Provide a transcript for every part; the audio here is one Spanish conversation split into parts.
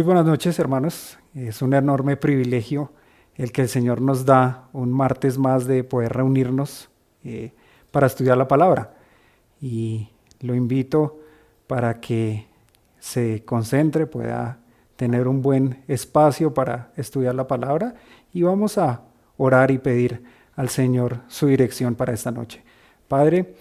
Muy buenas noches, hermanos. Es un enorme privilegio el que el Señor nos da un martes más de poder reunirnos para estudiar la palabra. Y lo invito para que se concentre, pueda tener un buen espacio para estudiar la palabra y vamos a orar y pedir al Señor su dirección para esta noche. Padre,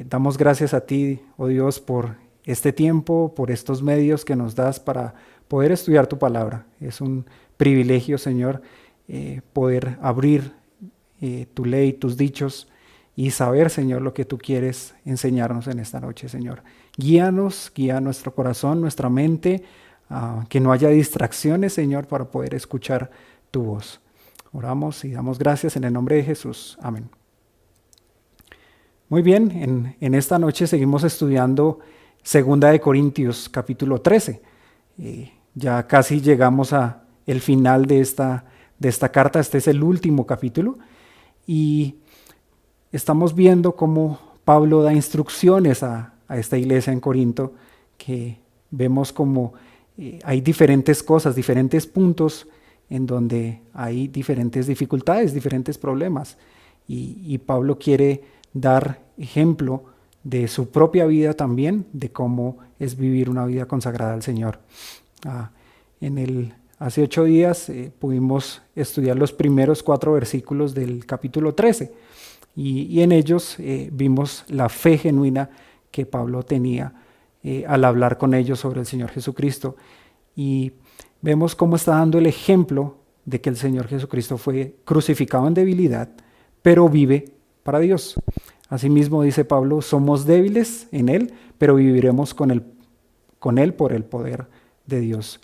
damos gracias a ti, oh Dios, por este tiempo, por estos medios que nos das para poder estudiar tu palabra. Es un privilegio, Señor, poder abrir tu ley, tus dichos y saber, Señor, lo que tú quieres enseñarnos en esta noche, Señor. Guíanos, guía nuestro corazón, nuestra mente, que no haya distracciones, Señor, para poder escuchar tu voz. Oramos y damos gracias en el nombre de Jesús. Amén. Muy bien, en esta noche seguimos estudiando 2 de Corintios, capítulo 13. Ya casi llegamos a el final de esta carta. Este es el último capítulo y estamos viendo cómo Pablo da instrucciones a esta iglesia en Corinto, que vemos como hay diferentes cosas, diferentes puntos en donde hay diferentes dificultades, diferentes problemas, y Pablo quiere dar ejemplo de su propia vida también, de cómo es vivir una vida consagrada al Señor. Hace 8 días pudimos estudiar los primeros 4 versículos del capítulo 13 y en ellos vimos la fe genuina que Pablo tenía al hablar con ellos sobre el Señor Jesucristo, y vemos cómo está dando el ejemplo de que el Señor Jesucristo fue crucificado en debilidad, pero vive para Dios. Asimismo, dice Pablo, somos débiles en Él, pero viviremos con Él por el poder de Dios.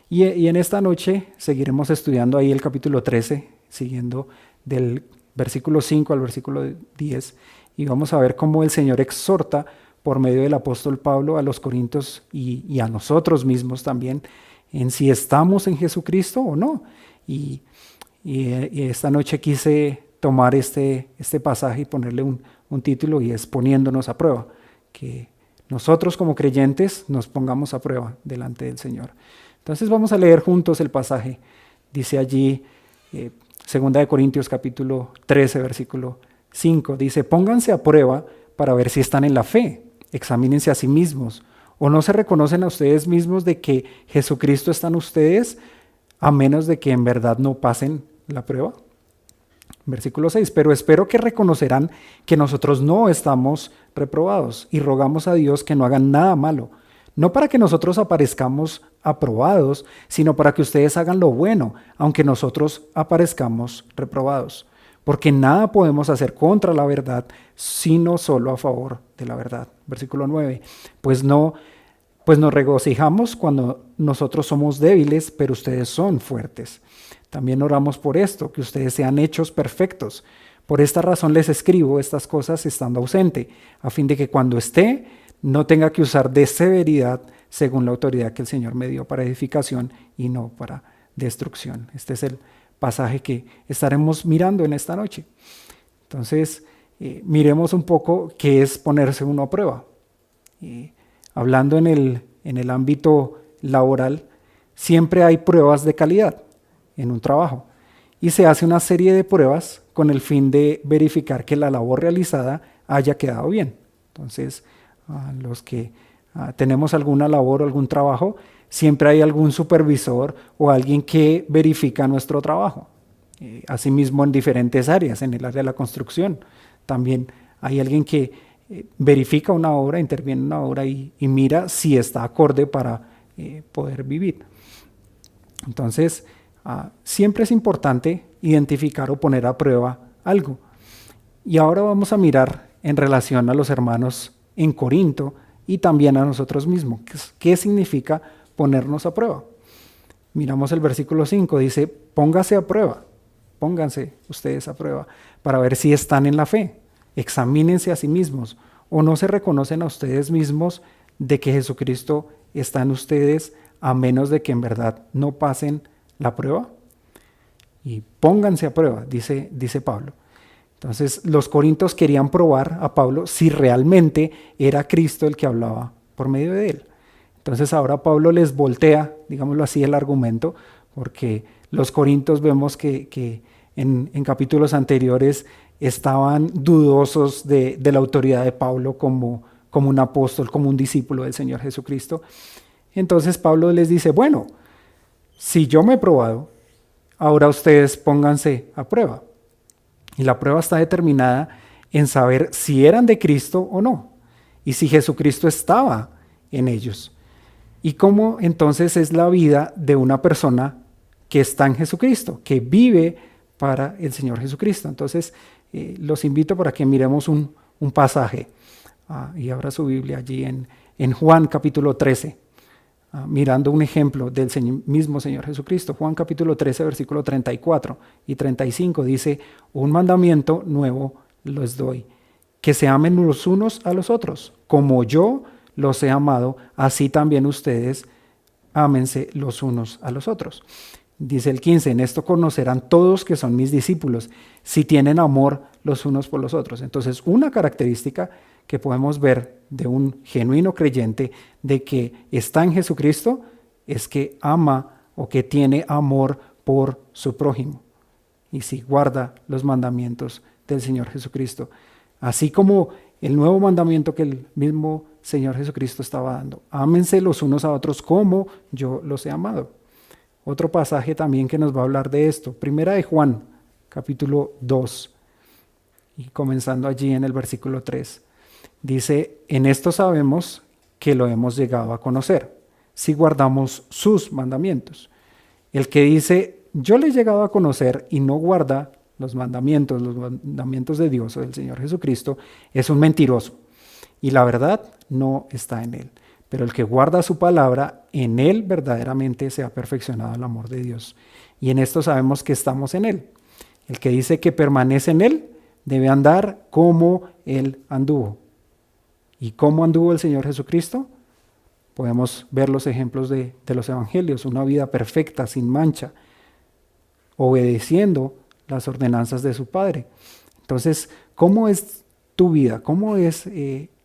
Y en esta noche seguiremos estudiando ahí el capítulo 13, siguiendo del versículo 5 al versículo 10, y vamos a ver cómo el Señor exhorta por medio del apóstol Pablo a los corintios y a nosotros mismos también, en si estamos en Jesucristo o no. Y esta noche quise tomar este pasaje y ponerle un título, y es poniéndonos a prueba, que nosotros como creyentes nos pongamos a prueba delante del Señor. Entonces vamos a leer juntos el pasaje. Dice allí, 2 de Corintios capítulo 13, versículo 5, dice: pónganse a prueba para ver si están en la fe, examínense a sí mismos, o no se reconocen a ustedes mismos de que Jesucristo está en ustedes, a menos de que en verdad no pasen la prueba. Versículo 6, pero espero que reconocerán que nosotros no estamos reprobados, y rogamos a Dios que no hagan nada malo, no para que nosotros aparezcamos aprobados, sino para que ustedes hagan lo bueno, aunque nosotros aparezcamos reprobados. Porque nada podemos hacer contra la verdad, sino solo a favor de la verdad. Versículo 9, pues nos regocijamos cuando nosotros somos débiles, pero ustedes son fuertes. También oramos por esto, que ustedes sean hechos perfectos. Por esta razón les escribo estas cosas estando ausente, a fin de que cuando esté no tenga que usar de severidad según la autoridad que el Señor me dio para edificación y no para destrucción. Este es el pasaje que estaremos mirando en esta noche. Entonces, miremos un poco qué es ponerse uno a prueba. Hablando en el ámbito laboral, siempre hay pruebas de calidad en un trabajo, y se hace una serie de pruebas con el fin de verificar que la labor realizada haya quedado bien. Entonces, los que tenemos alguna labor o algún trabajo, siempre hay algún supervisor o alguien que verifica nuestro trabajo. Asimismo, en diferentes áreas, en el área de la construcción, también hay alguien que verifica una obra, interviene en una obra y mira si está acorde para poder vivir. Entonces, siempre es importante identificar o poner a prueba algo. Y ahora vamos a mirar en relación a los hermanos en Corinto y también a nosotros mismos. ¿Qué significa ponernos a prueba? Miramos el versículo 5, dice: pónganse ustedes a prueba para ver si están en la fe. Examínense a sí mismos, o no se reconocen a ustedes mismos de que Jesucristo está en ustedes, a menos de que en verdad no pasen la prueba. Y pónganse a prueba, dice Pablo. Entonces los corintios querían probar a Pablo si realmente era Cristo el que hablaba por medio de él. Entonces ahora Pablo les voltea, digámoslo así, el argumento, porque los corintios vemos que en capítulos anteriores estaban dudosos de la autoridad de Pablo como un apóstol, como un discípulo del Señor Jesucristo. Entonces Pablo les dice, bueno, si yo me he probado, ahora ustedes pónganse a prueba. Y la prueba está determinada en saber si eran de Cristo o no, y si Jesucristo estaba en ellos. Y cómo entonces es la vida de una persona que está en Jesucristo, que vive para el Señor Jesucristo. Entonces, los invito para que miremos un pasaje. Y abra su Biblia allí en Juan capítulo 13, mirando un ejemplo del mismo Señor Jesucristo. Juan capítulo 13, versículo 34 y 35 dice, un mandamiento nuevo les doy, que se amen los unos a los otros, como yo los he amado, así también ustedes ámense los unos a los otros. Dice el 15, en esto conocerán todos que son mis discípulos, si tienen amor los unos por los otros. Entonces, una característica que podemos ver de un genuino creyente de que está en Jesucristo es que ama o que tiene amor por su prójimo y si guarda los mandamientos del Señor Jesucristo. Así como el nuevo mandamiento que el mismo Señor Jesucristo estaba dando. Ámense los unos a otros como yo los he amado. Otro pasaje también que nos va a hablar de esto. Primera de Juan, capítulo 2, y comenzando allí en el versículo 3. Dice, en esto sabemos que lo hemos llegado a conocer, si guardamos sus mandamientos. El que dice, yo le he llegado a conocer y no guarda los mandamientos de Dios o del Señor Jesucristo, es un mentiroso. Y la verdad no está en él. Pero el que guarda su palabra, en él verdaderamente se ha perfeccionado el amor de Dios. Y en esto sabemos que estamos en él. El que dice que permanece en él, debe andar como él anduvo. ¿Y cómo anduvo el Señor Jesucristo? Podemos ver los ejemplos de los evangelios, una vida perfecta, sin mancha, obedeciendo las ordenanzas de su Padre. Entonces, ¿cómo es tu vida? ¿Cómo es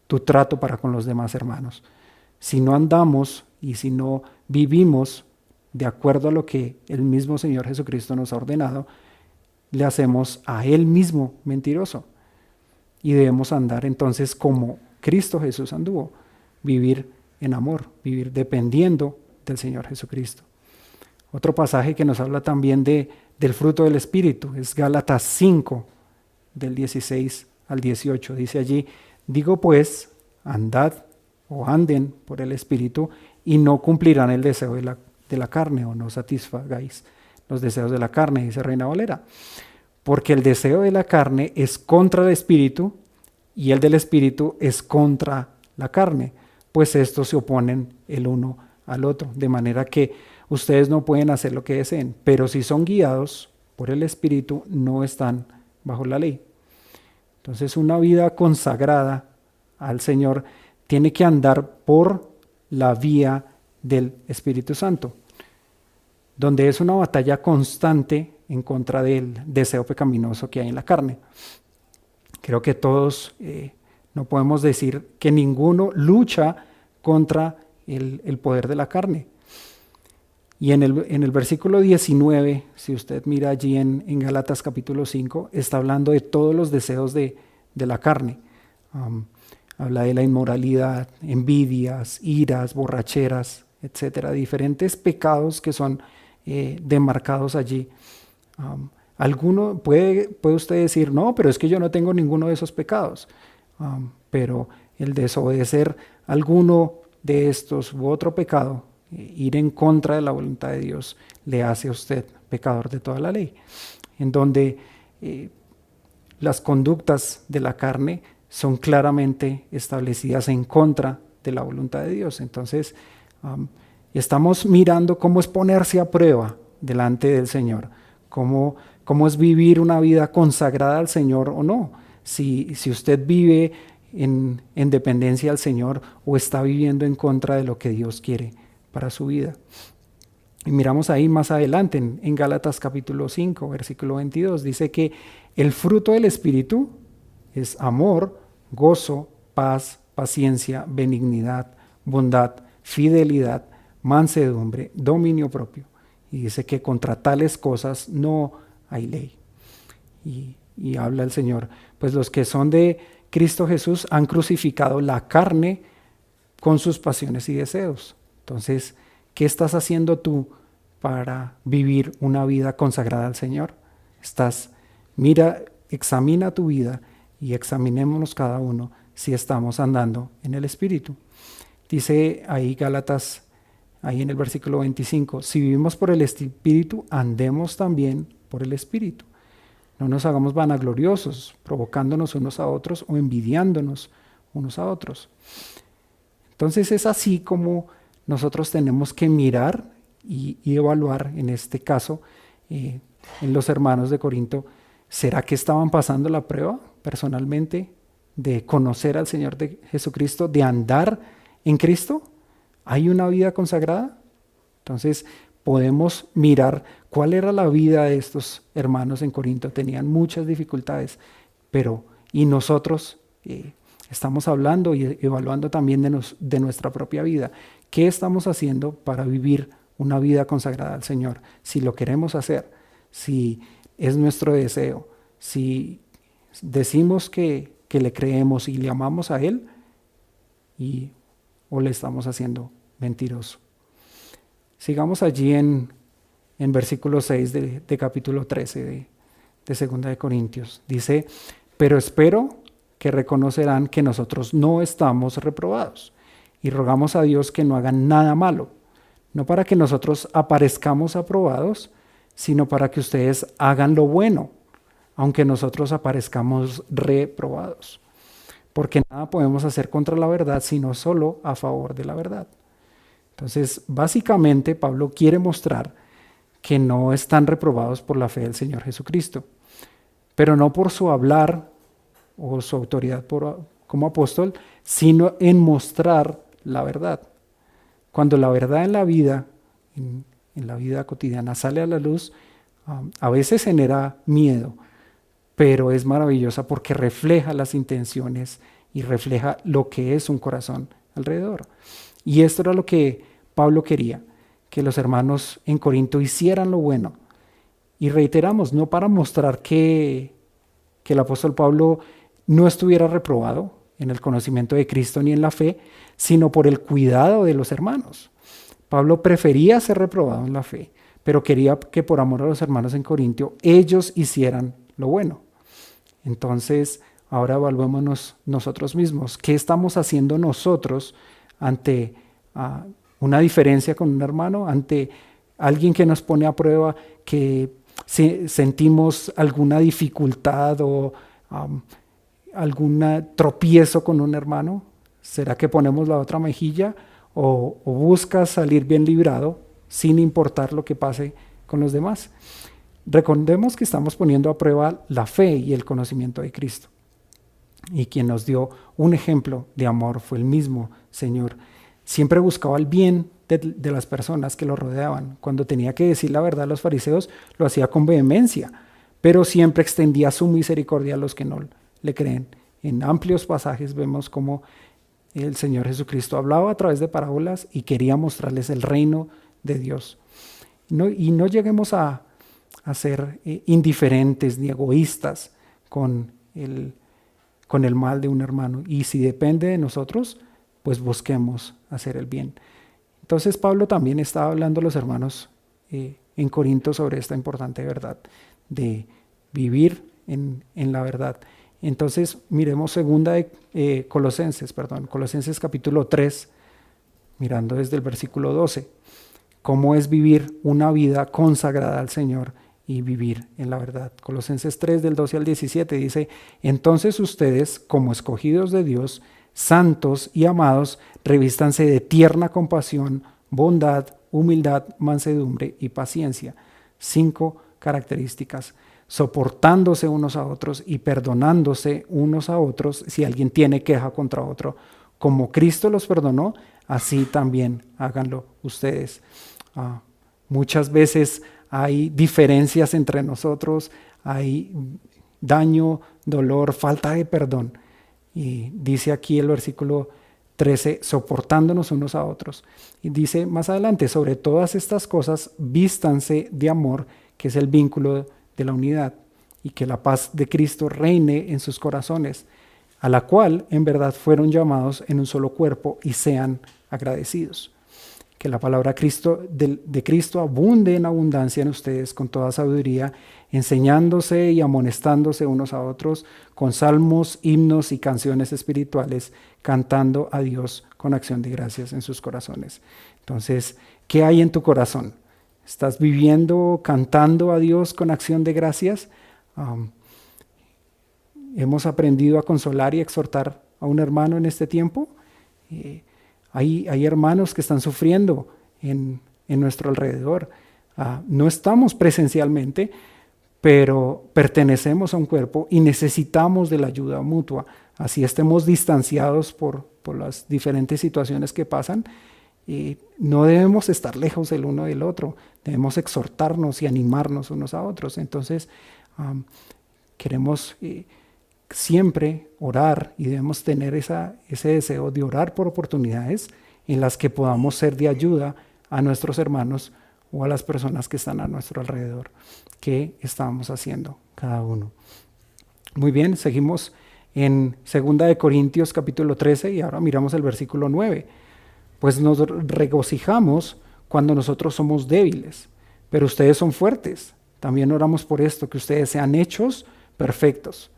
tu trato para con los demás hermanos? Si no andamos y si no vivimos de acuerdo a lo que el mismo Señor Jesucristo nos ha ordenado, le hacemos a Él mismo mentiroso. Y debemos andar entonces como Cristo Jesús anduvo, vivir en amor, vivir dependiendo del Señor Jesucristo. Otro pasaje que nos habla también del fruto del Espíritu es Gálatas 5, del 16 al 18. Dice allí, digo pues, andad o anden por el Espíritu y no cumplirán el deseo de la carne, o no satisfagáis los deseos de la carne, dice Reina Valera. Porque el deseo de la carne es contra el Espíritu y el del Espíritu es contra la carne, pues estos se oponen el uno al otro, de manera que ustedes no pueden hacer lo que deseen, pero si son guiados por el Espíritu no están bajo la ley. Entonces una vida consagrada al Señor tiene que andar por la vía del Espíritu Santo, donde es una batalla constante en contra del deseo pecaminoso que hay en la carne. Creo que todos no podemos decir que ninguno lucha contra el poder de la carne. Y en el versículo 19, si usted mira allí en Gálatas capítulo 5, está hablando de todos los deseos de la carne. Habla de la inmoralidad, envidias, iras, borracheras, etcétera, diferentes pecados que son demarcados allí. Alguno puede usted decir, no, pero es que yo no tengo ninguno de esos pecados. Pero el desobedecer alguno de estos u otro pecado, ir en contra de la voluntad de Dios, le hace a usted pecador de toda la ley. En donde las conductas de la carne son claramente establecidas en contra de la voluntad de Dios. Entonces, estamos mirando cómo es ponerse a prueba delante del Señor, cómo es vivir una vida consagrada al Señor o no, si usted vive en dependencia al Señor o está viviendo en contra de lo que Dios quiere para su vida. Y miramos ahí más adelante en Gálatas capítulo 5, versículo 22, dice que el fruto del Espíritu es amor, gozo, paz, paciencia, benignidad, bondad, fidelidad, mansedumbre, dominio propio. Y dice que contra tales cosas no hay ley. Y habla el Señor, pues los que son de Cristo Jesús han crucificado la carne con sus pasiones y deseos. Entonces, ¿qué estás haciendo tú para vivir una vida consagrada al Señor? Examina tu vida y examinémonos cada uno si estamos andando en el Espíritu. Dice ahí Gálatas, ahí en el versículo 25, si vivimos por el Espíritu, andemos también por el Espíritu. No nos hagamos vanagloriosos, provocándonos unos a otros o envidiándonos unos a otros. Entonces es así como nosotros tenemos que mirar y evaluar, en este caso, en los hermanos de Corinto, ¿será que estaban pasando la prueba personalmente de conocer al Señor de Jesucristo, de andar en Cristo? ¿Hay una vida consagrada? Entonces podemos mirar cuál era la vida de estos hermanos en Corinto. Tenían muchas dificultades, y nosotros estamos hablando y evaluando también de nuestra propia vida. ¿Qué estamos haciendo para vivir una vida consagrada al Señor? Si lo queremos hacer, si es nuestro deseo, si decimos que le creemos y le amamos a Él, o le estamos haciendo mentiroso. Sigamos allí en versículo 6 de capítulo 13 de 2 de Corintios. Dice, pero espero que reconocerán que nosotros no estamos reprobados y rogamos a Dios que no hagan nada malo, no para que nosotros aparezcamos aprobados, sino para que ustedes hagan lo bueno, aunque nosotros aparezcamos reprobados. Porque nada podemos hacer contra la verdad, sino solo a favor de la verdad. Entonces, básicamente, Pablo quiere mostrar que no están reprobados por la fe del Señor Jesucristo, pero no por su hablar o su autoridad como apóstol, sino en mostrar la verdad. Cuando la verdad en la vida, en la vida cotidiana sale a la luz, a veces genera miedo, pero es maravillosa porque refleja las intenciones y refleja lo que es un corazón alrededor. Y esto era lo que Pablo quería, que los hermanos en Corinto hicieran lo bueno. Y reiteramos, no para mostrar que el apóstol Pablo no estuviera reprobado en el conocimiento de Cristo ni en la fe, sino por el cuidado de los hermanos. Pablo prefería ser reprobado en la fe, pero quería que por amor a los hermanos en Corinto ellos hicieran lo bueno. Entonces, ahora evaluémonos nosotros mismos. ¿Qué estamos haciendo nosotros ante una diferencia con un hermano, ante alguien que nos pone a prueba, que sentimos alguna dificultad o algún tropiezo con un hermano? ¿Será que ponemos la otra mejilla o buscas salir bien librado sin importar lo que pase con los demás? Recordemos que estamos poniendo a prueba la fe y el conocimiento de Cristo. Y quien nos dio un ejemplo de amor fue el mismo Señor. Siempre buscaba el bien de las personas que lo rodeaban. Cuando tenía que decir la verdad a los fariseos, lo hacía con vehemencia, pero siempre extendía su misericordia a los que no le creen. En amplios pasajes vemos cómo el Señor Jesucristo hablaba a través de parábolas y quería mostrarles el reino de Dios. Y no lleguemos a ser indiferentes ni egoístas con el mal de un hermano. Y si depende de nosotros, pues busquemos hacer el bien. Entonces Pablo también estaba hablando a los hermanos en Corinto sobre esta importante verdad de vivir en la verdad. Entonces miremos Colosenses capítulo 3, mirando desde el versículo 12, cómo es vivir una vida consagrada al Señor y vivir en la verdad. Colosenses 3 del 12 al 17 dice, entonces ustedes, como escogidos de Dios, santos y amados, revístanse de tierna compasión, bondad, humildad, mansedumbre y paciencia. 5 características. Soportándose unos a otros y perdonándose unos a otros si alguien tiene queja contra otro. Como Cristo los perdonó, así también háganlo ustedes. Muchas veces hay diferencias entre nosotros, hay daño, dolor, falta de perdón. Y dice aquí el versículo 13, soportándonos unos a otros. Y dice más adelante, sobre todas estas cosas, vístanse de amor, que es el vínculo de la unidad, y que la paz de Cristo reine en sus corazones, a la cual en verdad fueron llamados en un solo cuerpo, y sean agradecidos. Que la palabra de Cristo abunde en abundancia en ustedes con toda sabiduría, enseñándose y amonestándose unos a otros con salmos, himnos y canciones espirituales, cantando a Dios con acción de gracias en sus corazones. Entonces, ¿qué hay en tu corazón? ¿Estás viviendo, cantando a Dios con acción de gracias? ¿Hemos aprendido a consolar y exhortar a un hermano en este tiempo? Hay hermanos que están sufriendo en nuestro alrededor. No estamos presencialmente, pero pertenecemos a un cuerpo y necesitamos de la ayuda mutua. Así estemos distanciados por las diferentes situaciones que pasan, no debemos estar lejos el uno del otro. Debemos exhortarnos y animarnos unos a otros. Entonces, queremos siempre orar y debemos tener ese deseo de orar por oportunidades en las que podamos ser de ayuda a nuestros hermanos o a las personas que están a nuestro alrededor. ¿Qué estamos haciendo cada uno? Muy bien, seguimos en 2 Corintios capítulo 13 y ahora miramos el versículo 9. Pues nos regocijamos cuando nosotros somos débiles, pero ustedes son fuertes. También oramos por esto, que ustedes sean hechos perfectos.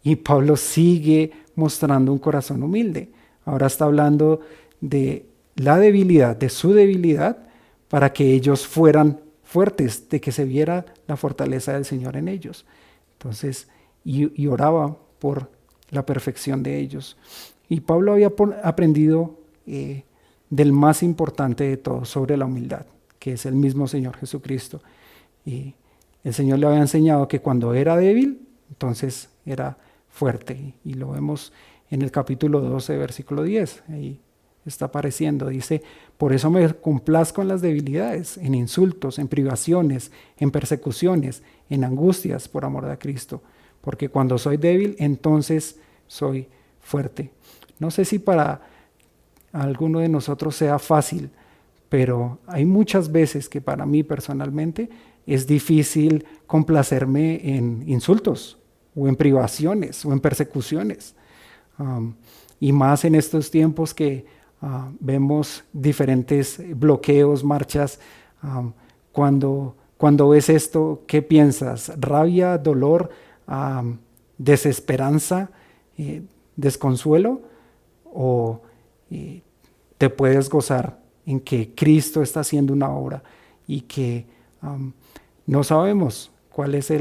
Y Pablo sigue mostrando un corazón humilde. Ahora está hablando de la debilidad, de su debilidad, para que ellos fueran fuertes, de que se viera la fortaleza del Señor en ellos. Entonces, y oraba por la perfección de ellos. Y Pablo había aprendido del más importante de todo, sobre la humildad, que es el mismo Señor Jesucristo. Y el Señor le había enseñado que cuando era débil, entonces era fuerte. Y lo vemos en el capítulo 12, versículo 10. Ahí está apareciendo. Dice, por eso me complazco en las debilidades, en insultos, en privaciones, en persecuciones, en angustias por amor de Cristo. Porque cuando soy débil, entonces soy fuerte. No sé si para alguno de nosotros sea fácil, pero hay muchas veces que para mí personalmente es difícil complacerme en insultos o en privaciones o en persecuciones. Y más en estos tiempos que vemos diferentes bloqueos, marchas. Cuando ves esto, ¿qué piensas? ¿Rabia, dolor, desesperanza, desconsuelo? ¿O te puedes gozar en que Cristo está haciendo una obra y que no sabemos cuál es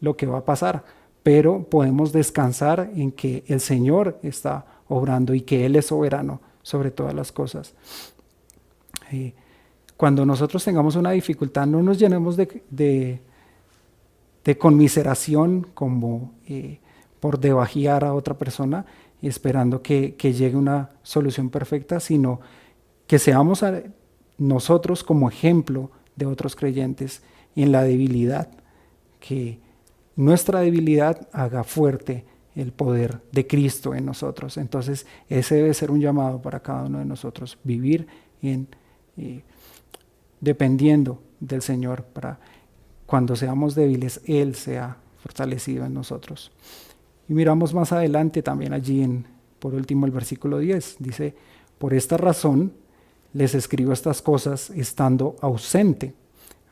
lo que va a pasar, pero podemos descansar en que el Señor está obrando y que Él es soberano sobre todas las cosas? Cuando nosotros tengamos una dificultad, no nos llenemos de conmiseración como por debajear a otra persona, esperando que llegue una solución perfecta, sino que seamos nosotros como ejemplo de otros creyentes en la debilidad, que nuestra debilidad haga fuerte el poder de Cristo en nosotros. Entonces ese debe ser un llamado para cada uno de nosotros, vivir dependiendo del Señor, para cuando seamos débiles, Él sea fortalecido en nosotros. Y miramos más adelante también allí por último el versículo 10, dice, por esta razón les escribo estas cosas estando ausente,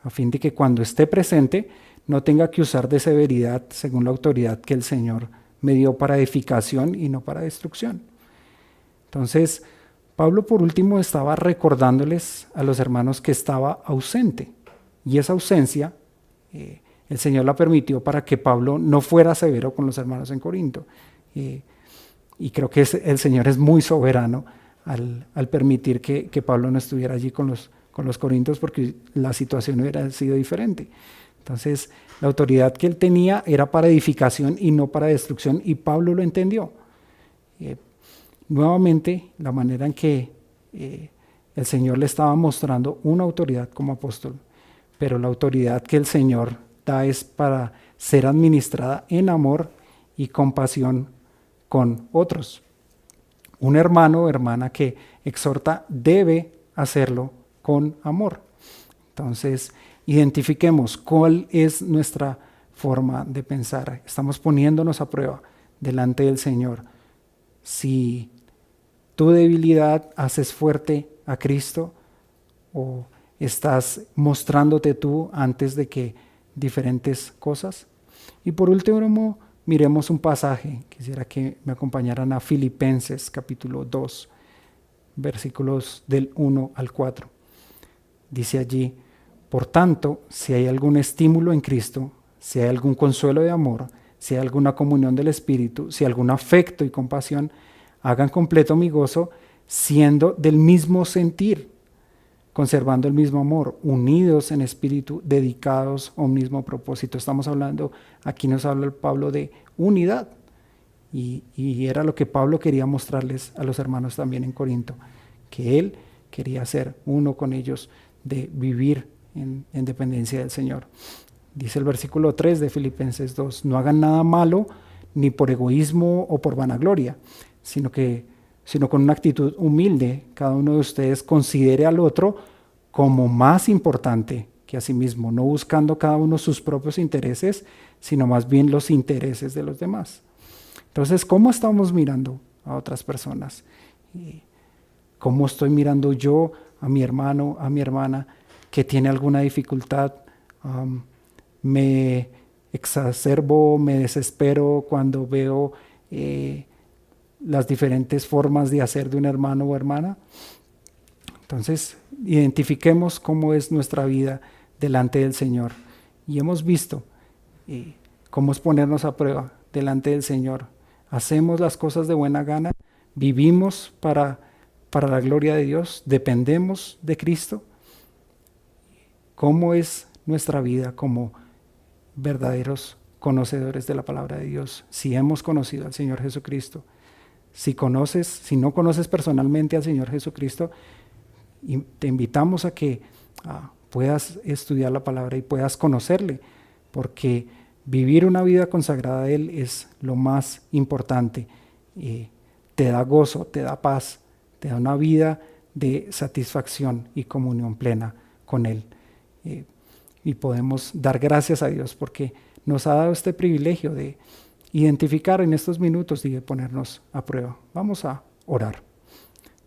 a fin de que cuando esté presente no tenga que usar de severidad según la autoridad que el Señor me dio para edificación y no para destrucción. Entonces, Pablo por último estaba recordándoles a los hermanos que estaba ausente, y esa ausencia el Señor la permitió para que Pablo no fuera severo con los hermanos en Corinto. Y creo que el Señor es muy soberano al permitir que Pablo no estuviera allí con los corintios, porque la situación hubiera sido diferente. Entonces, la autoridad que él tenía era para edificación y no para destrucción, y Pablo lo entendió. Nuevamente, la manera en que el Señor le estaba mostrando una autoridad como apóstol, pero la autoridad que el Señor da es para ser administrada en amor y compasión con otros. un hermano o hermana que exhorta debe hacerlo con amor. Entonces, identifiquemos cuál es nuestra forma de pensar. Estamos poniéndonos a prueba delante del Señor. Si tu debilidad haces fuerte a Cristo o estás mostrándote tú antes de que diferentes cosas. Y por último, miremos un pasaje. Quisiera que me acompañaran a Filipenses capítulo 2, versículos del 1 al 4. Dice allí: por tanto, si hay algún estímulo en Cristo, si hay algún consuelo de amor, si hay alguna comunión del Espíritu, si hay algún afecto y compasión, hagan completo mi gozo, siendo del mismo sentir, conservando el mismo amor, unidos en espíritu, dedicados a un mismo propósito. Estamos hablando, aquí nos habla el Pablo de unidad. Y era lo que Pablo quería mostrarles a los hermanos también en Corinto, que él quería ser uno con ellos, de vivir en dependencia del Señor. Dice el versículo 3 de Filipenses 2, no hagan nada malo ni por egoísmo o por vanagloria, sino con una actitud humilde, cada uno de ustedes considere al otro como más importante que a sí mismo, no buscando cada uno sus propios intereses, sino más bien los intereses de los demás. Entonces, ¿cómo estamos mirando a otras personas? ¿Cómo estoy mirando yo a mi hermano, a mi hermana que tiene alguna dificultad? Me exacerbo, me desespero cuando veo las diferentes formas de hacer de un hermano o hermana. Entonces, identifiquemos cómo es nuestra vida delante del Señor. Y hemos visto cómo es ponernos a prueba delante del Señor. Hacemos las cosas de buena gana, vivimos para la gloria de Dios, dependemos de Cristo. ¿Cómo es nuestra vida como verdaderos conocedores de la palabra de Dios? Si hemos conocido al Señor Jesucristo, si no conoces personalmente al Señor Jesucristo, te invitamos a que puedas estudiar la palabra y puedas conocerle, porque vivir una vida consagrada a Él es lo más importante. Te da gozo, te da paz, te da una vida de satisfacción y comunión plena con Él. Y podemos dar gracias a Dios porque nos ha dado este privilegio de identificar en estos minutos y de ponernos a prueba. Vamos a orar.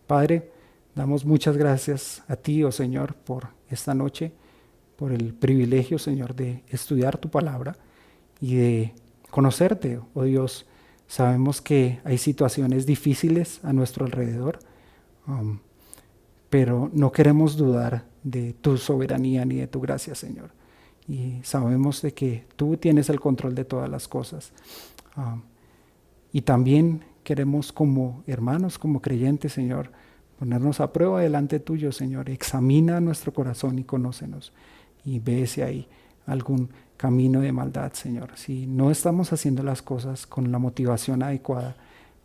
Padre, damos muchas gracias a ti, oh Señor, por esta noche, por el privilegio, Señor, de estudiar tu palabra y de conocerte, oh Dios. Sabemos que hay situaciones difíciles a nuestro alrededor, pero no queremos dudar de tu soberanía ni de tu gracia, Señor. Y sabemos de que tú tienes el control de todas las cosas. Y también queremos como hermanos, como creyentes, Señor, ponernos a prueba delante tuyo, Señor. Examina nuestro corazón y conócenos. Y ve si hay algún camino de maldad, Señor. Si no estamos haciendo las cosas con la motivación adecuada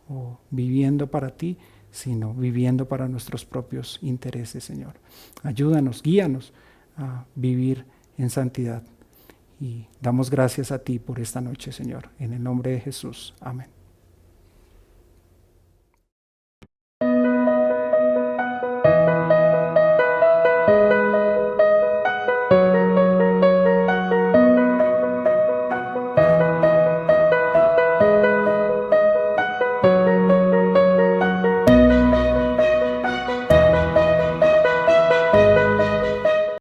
o viviendo para ti, sino viviendo para nuestros propios intereses, Señor. Ayúdanos, guíanos a vivir en santidad. Y damos gracias a ti por esta noche, Señor. En el nombre de Jesús. Amén.